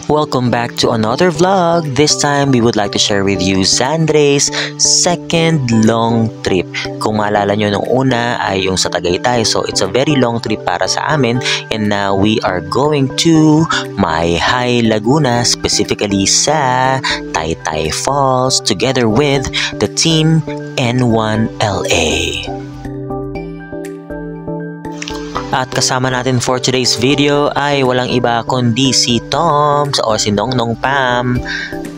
Welcome back to another vlog. This time, we would like to share with you Zandre's second long trip. Kung maalala nyo nung una ay yung sa Tagaytay. So, it's a very long trip para sa amin. And now, we are going to Mayhay Laguna, specifically sa Taytay Falls, together with the Team N1LA. At kasama natin for today's video ay walang iba kundi si Tom o si Nongnong Pam,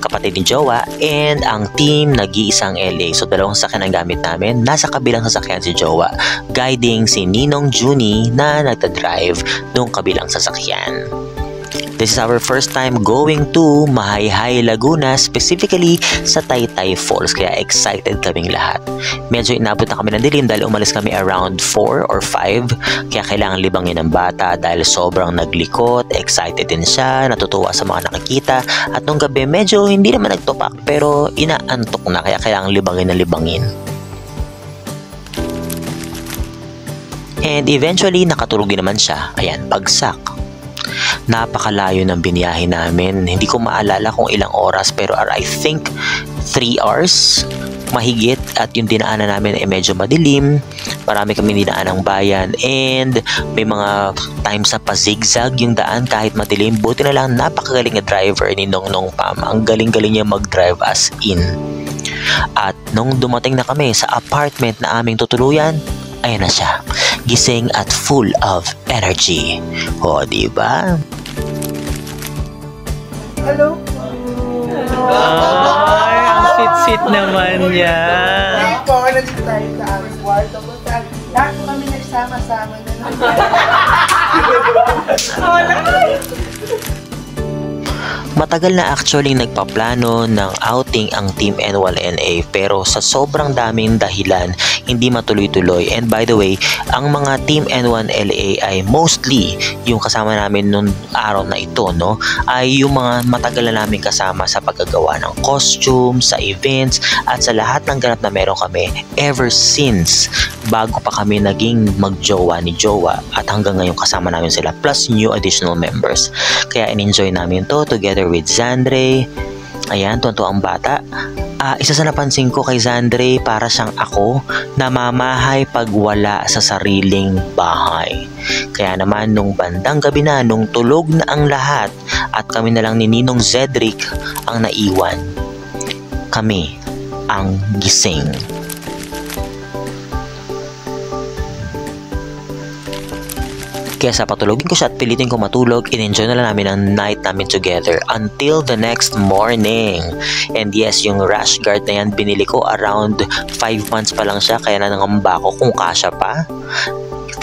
kapatid ni Jowa, and ang team nag-iisang LA. So dalawang sasakyan ang gamit namin. Nasa kabilang sasakyan si Jowa, guiding si Ninong Juni na nagda-drive nung kabilang sasakyan. This is our first time going to Mayhay Laguna, specifically sa Taytay Falls, kaya excited kaming lahat. Medyo inabot na kami ng dilim dahil umalis kami around 4 or 5, kaya kailangan libangin ng bata dahil sobrang naglikot, excited din siya, natutuwa sa mga nakikita, at nung gabi medyo hindi naman nagtupak pero inaantok na kaya kailangan libangin. And eventually nakatulog din naman siya, ayan, bagsak. Napakalayo ng biniyahe namin. Hindi ko maalala kung ilang oras pero I think 3 hours mahigit, at yung dinaanan namin ay medyo madilim. Marami kami dinaan ng bayan and may mga times na pa-zigzag yung daan kahit madilim. Buti na lang napakagaling na driver ni Nongnong Pam. Ang galing-galing niya mag-drive as in. At nung dumating na kami sa apartment na aming tutuluyan, ayan na siya, gising at full of energy. O, diba? Hello po! Ay, ang sweet-sweet naman niya. Ngayon po, nandito tayo sa aming kwarto. Lahat po kami nagsama-sama na naman. Matagal na actually nagpaplano ng outing ang Team N1LA pero sa sobrang daming dahilan hindi matuloy-tuloy. And by the way, ang mga Team N1LA ay mostly yung kasama namin nung araw na ito, no, ay yung mga matagal na namin kasama sa paggagawa ng costume, sa events, at sa lahat ng ganap na meron kami ever since bago pa kami naging magjowa ni Jowa, at hanggang ngayon kasama namin sila plus new additional members. Kaya in-enjoy namin to together with Zandre. Ayan, tuwan-tuwa ang bata. Isa sa napansin ko kay Zandre, para siyang ako na mamahay pag wala sa sariling bahay. Kaya naman nung bandang gabi na, nung tulog na ang lahat at kami na lang ni Ninong Zedric ang naiwan, kami ang gising. Kaya sa patulogin ko siya at pilitin ko matulog, in-enjoy na lang namin ang night namin together until the next morning. And yes, yung rash guard na yan, binili ko around 5 months pa lang siya, kaya nangangamba ko kung kasya pa.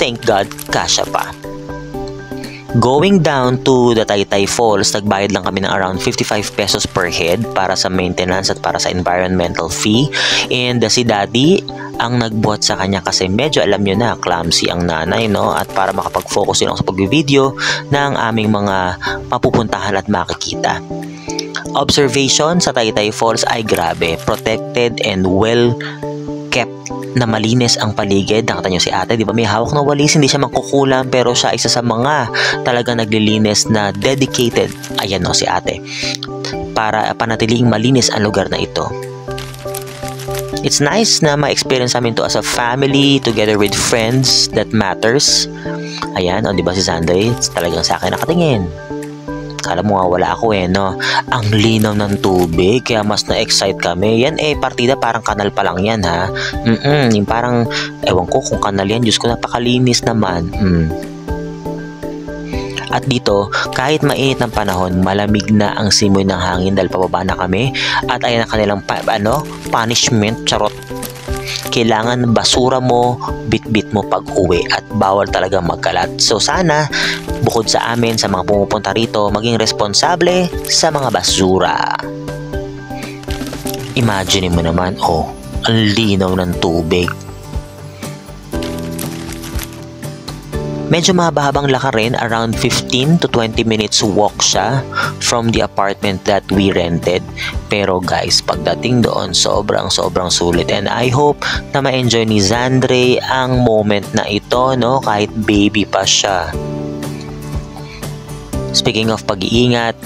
Thank God, kasya pa. Going down to the Taytay Falls, nagbayad lang kami ng around 55 pesos per head para sa maintenance at para sa environmental fee. And si Daddy ang nagbuhat sa kanya kasi medyo alam nyo na, clumsy ang nanay, no? At para makapag-focus din ako sa pag-video ng aming mga mapupuntahan at makikita. Observation sa Taytay Falls ay grabe, protected and well kept, na malinis ang paligid. Nakita nyo si ate, di ba? May hawak na walis, hindi siya mangkukulam, pero siya isa sa mga talaga naglilinis na dedicated. Ayan, no, si ate. Para panatiling malinis ang lugar na ito. It's nice na ma-experience namin to as a family, together with friends that matters. Ayan, o, di ba si Zandre? Talagang sa akin nakatingin. Kala mo nga wala ako no? Ang linaw ng tubig, kaya mas na-excite kami. Yan partida parang kanal pa lang yan, ha? Yung parang, ewan ko kung kanal yan, Diyos ko, napakalinis naman. At dito, kahit mainit ng panahon, malamig na ang simoy ng hangin dahil pababa na kami. At ayan ang kanilang punishment, charot. Kailangan basura mo, bit-bit mo pag uwi at bawal talaga magkalat. So sana, bukod sa amin, sa mga pumupunta rito, maging responsable sa mga basura. Imagine mo naman, ang linaw ng tubig. Medyo mahaba-habang lakarin, around 15 to 20 minutes walk siya from the apartment that we rented. Pero guys, pagdating doon, sobrang sulit. And I hope na ma-enjoy ni Zandre ang moment na ito, no? Kahit baby pa siya. Speaking of pag-iingat,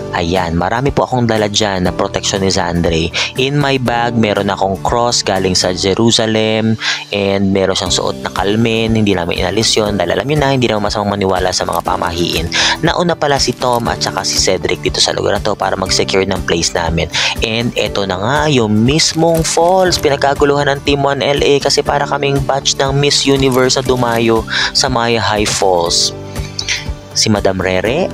Ayan, marami po akong dala dyan na protection ni Zandre. In my bag, meron akong cross galing sa Jerusalem and meron siyang suot na kalmen. Hindi namin inalis yun dahil alam nyo na, hindi naman masamang maniwala sa mga pamahiin. Nauna pala si Tom at saka si Cedric dito sa lugar na to para mag-secure ng place namin. And eto na nga, yung mismong falls. Pinagkaguluhan ng Team 1 LA kasi para kaming batch ng Miss Universe na dumayo sa Maya High Falls. Si Madam Rere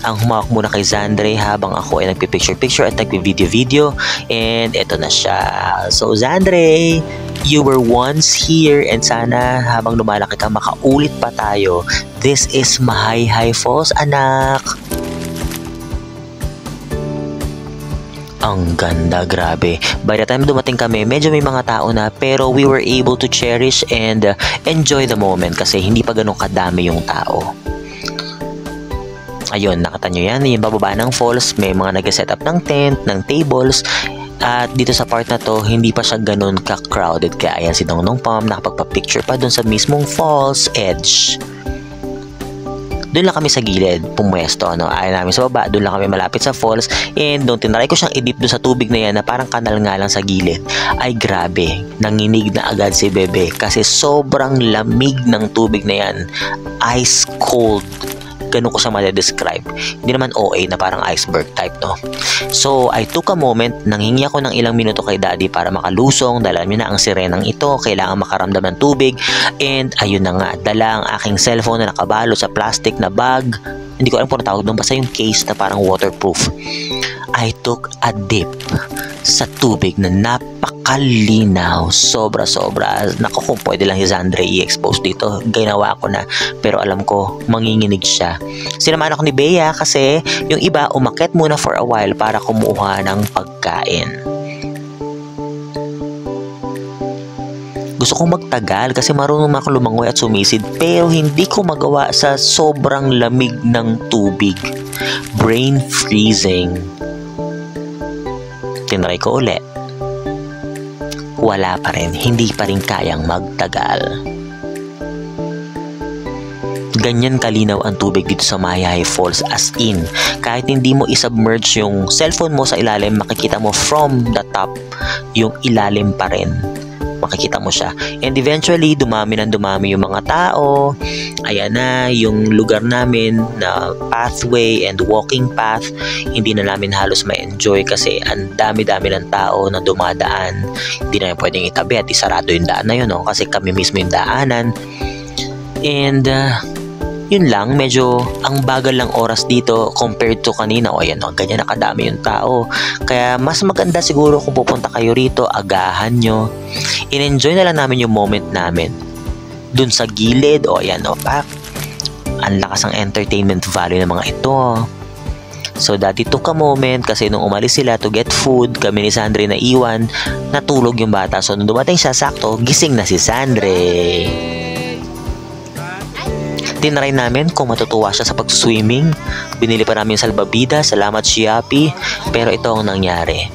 ang humawak muna kay Zandre habang ako ay nagpipicture-picture at nagpi-video-video. And eto na siya. So Zandre, you were once here and sana habang lumalaki ka makaulit pa tayo. This is Mahayhay Falls, anak. Ang ganda, grabe. By the time dumating kami, medyo may mga tao na pero we were able to cherish and enjoy the moment kasi hindi pa ganun kadami yung tao. Ayun, nakita nyo yan, yung bababa ng falls, may mga nag-set up ng tent, ng tables, at dito sa part na to, hindi pa siya ganun ka-crowded, kaya ayan si Nongnong Pom, nakapagpa-picture pa dun sa mismong falls edge. Doon lang kami sa gilid, pumwesto, no? Ayaw namin sa baba, doon lang kami malapit sa falls, and doon tinry ko siyang i-dip doon sa tubig na yan, na parang kanal nga lang sa gilid. Ay grabe, nanginig na agad si Bebe, kasi sobrang lamig ng tubig na yan, ice cold. Ganun ko siya ma-describe. Hindi naman OA na parang iceberg type, no? So, I took a moment, nanghingi ako ng ilang minuto kay Daddy para makalusong, dahil alam niyo na ang sirenang ito, kailangan makaramdam ng tubig, and ayun na nga, dala ang aking cellphone na nakabalo sa plastic na bag, hindi ko alam kung natawag doon, basta yung case na parang waterproof. I took a dip sa tubig na napakalinaw, sobra-sobra. Naku, kung pwede lang si Zandre i-expose dito, ginawa ko na, pero alam ko manginginig siya. Sinamahan ako ni Bea kasi yung iba umakyat muna for a while para kumuha ng pagkain. Gusto kong magtagal kasi marunong ako lumangoy at sumisid, pero hindi ko magawa sa sobrang lamig ng tubig. Brain freezing. Tinry ko ulit. Wala pa rin, hindi pa rin kayang magtagal. Ganyan kalinaw ang tubig dito sa Mahayhay Falls, as in, kahit hindi mo isubmerge yung cellphone mo sa ilalim, makikita mo from the top yung ilalim pa rin. Makikita mo siya. And eventually, dumami yung mga tao. Ayan na, yung lugar namin na pathway and walking path, hindi na namin halos ma-enjoy kasi ang dami-dami ng tao na dumadaan. Hindi na pwedeng itabi at isarado yung daan na yun, no? Kasi kami mismo yung daanan. And yun lang, medyo ang bagal lang oras dito compared to kanina. O ayan, ganyan nakadami yung tao. Kaya mas maganda siguro kung pupunta kayo rito, agahan nyo. In-enjoy na lang namin yung moment namin. Dun sa gilid, o ayan, pak. Ang lakas ng entertainment value ng mga ito. So Daddy took a moment kasi nung umalis sila to get food, kami ni Sandre na iwan, natulog yung bata. So nung dumating siya, sakto, gising na si Sandre. Tinry namin kung matutuwa siya sa pag-swimming. Binili pa namin salbabida, salamat Shiapi, pero ito ang nangyari.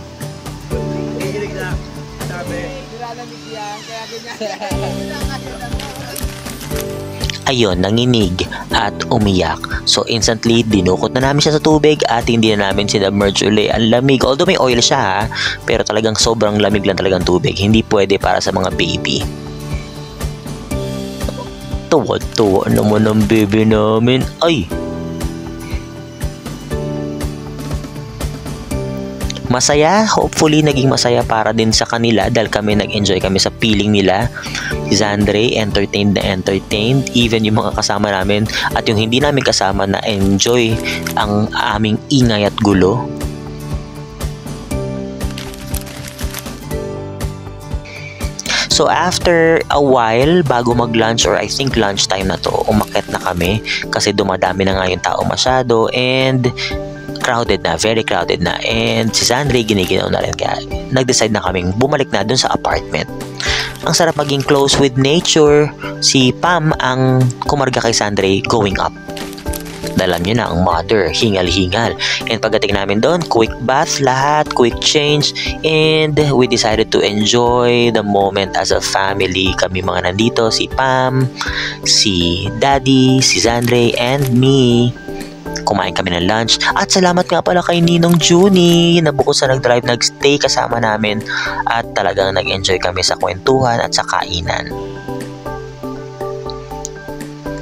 Ayun, nanginig at umiyak. So instantly, dinukot na namin siya sa tubig at hindi na namin sinubmerge uli. Ang lamig, although may oil siya ha, pero talagang sobrang lamig lang talagang tubig. Hindi pwede para sa mga baby. Tuwa-tuwa naman ang baby namin. Ay! Masaya. Hopefully, naging masaya para din sa kanila dahil kami nag-enjoy kami sa feeling nila. Si Zandre, entertained na entertained. Even yung mga kasama namin at yung hindi namin kasama na enjoy ang aming ingay at gulo. So after a while, bago mag-lunch or I think lunchtime na to, umakyat na kami kasi dumadami na nga yung tao masyado and crowded na, very crowded na. And si Sandre giniginaw na rin kaya nag-decide na kaming bumalik na dun sa apartment. Ang sarap maging close with nature. Si Pam ang kumarga kay Sandre going up. Dalam niyo na ang mother, hingal-hingal. And pagdating namin doon, quick bath lahat, quick change, and we decided to enjoy the moment as a family. Kami mga nandito, si Pam, si Daddy, si Zandre, and me. Kumain kami ng lunch at salamat nga pala kay Ninong Junie na bukod sa nag-drive, nag-stay kasama namin at talagang nag-enjoy kami sa kwentuhan at sa kainan.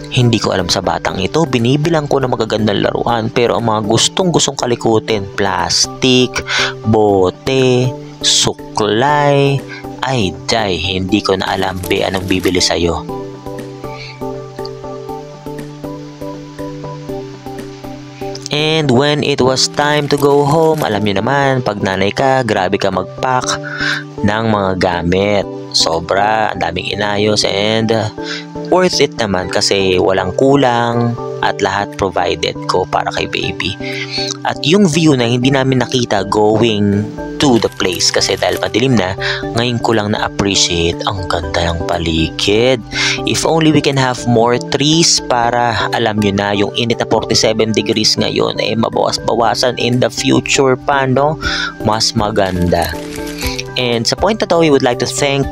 Hindi ko alam sa batang ito, binibilang ko na magagandang laruan pero ang mga gustong kalikutin, plastic, bote, suklay, ay day, hindi ko na alam be anong bibili sa'yo. And when it was time to go home, alam niyo naman, pag nanay ka, grabe ka mag-pack ng mga gamit. Sobra, ang daming inayos and worth it naman kasi walang kulang at lahat provided ko para kay baby. At yung view na hindi namin nakita going to the place kasi dahil madilim na, ngayon ko lang na-appreciate ang ganda ng paligid. If only we can have more trees para alam nyo na yung init na 47 degrees ngayon ay mabawas-bawasan in the future pa, no? Mas maganda. And sa point na to, we would like to thank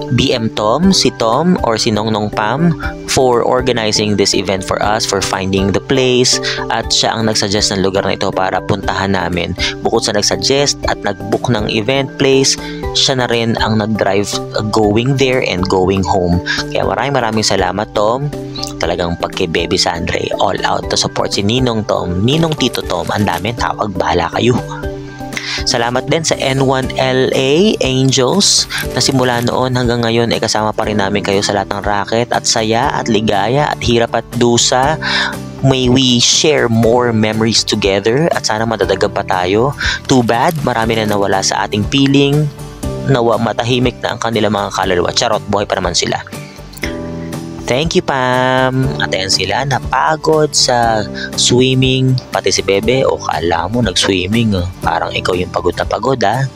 BM Tom, si Tom or si Nongnong Pam for organizing this event for us, for finding the place at siya ang nagsuggest ng lugar na ito para puntahan namin. Bukod sa nagsuggest at nagbook ng event place, siya na rin ang nagdrive going there and going home. Kaya maraming salamat Tom. Talagang pag kay Baby Sandre, all out to support si Ninong Tom, Ninong Tito Tom, ang dami tawag, bahala kayo. Salamat din sa N1LA Angels na simula noon hanggang ngayon ay kasama pa rin namin kayo sa lahat ng racket at saya at ligaya at hirap at dusa. May we share more memories together at sana madadagan pa tayo. Too bad, marami na nawala sa ating piling. Matahimik na ang kanilang mga kaluluwa. Charot, buhay pa naman sila. Thank you, Pam. At ayan sila, napagod sa swimming. Pati si Bebe, o kala mo nag-swimming. Parang ikaw yung pagod na pagod, ha?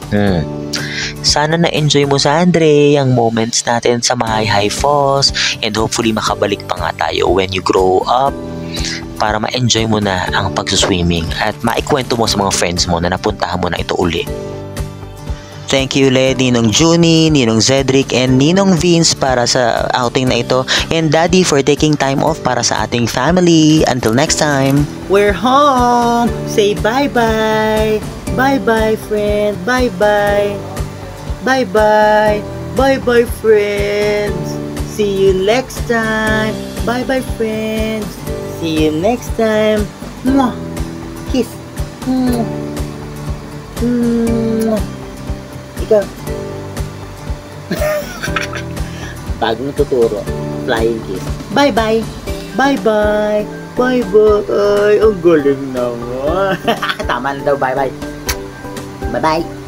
Sana na-enjoy mo, Sandre, ang moments natin sa Mahayhay Falls. And hopefully makabalik pa nga tayo when you grow up para ma-enjoy mo na ang pag-swimming at maikwento mo sa mga friends mo na napuntahan mo na ito uli. Thank you ulit Ninong Junie, Ninong Zedric, and Ninong Vince para sa outing na ito. And Daddy for taking time off para sa ating family. Until next time. We're home! Say bye-bye! Bye-bye, friend! Bye-bye! Bye-bye! Bye-bye, friends! See you next time! Bye-bye, friends! See you next time! Mwah! Kiss! Mwah! Mwah! Ikaw. Bagong tuturo. Flying kiss. Bye-bye. Bye-bye. Bye-bye. Ang galing naman. Tama na daw. Bye-bye. Bye-bye.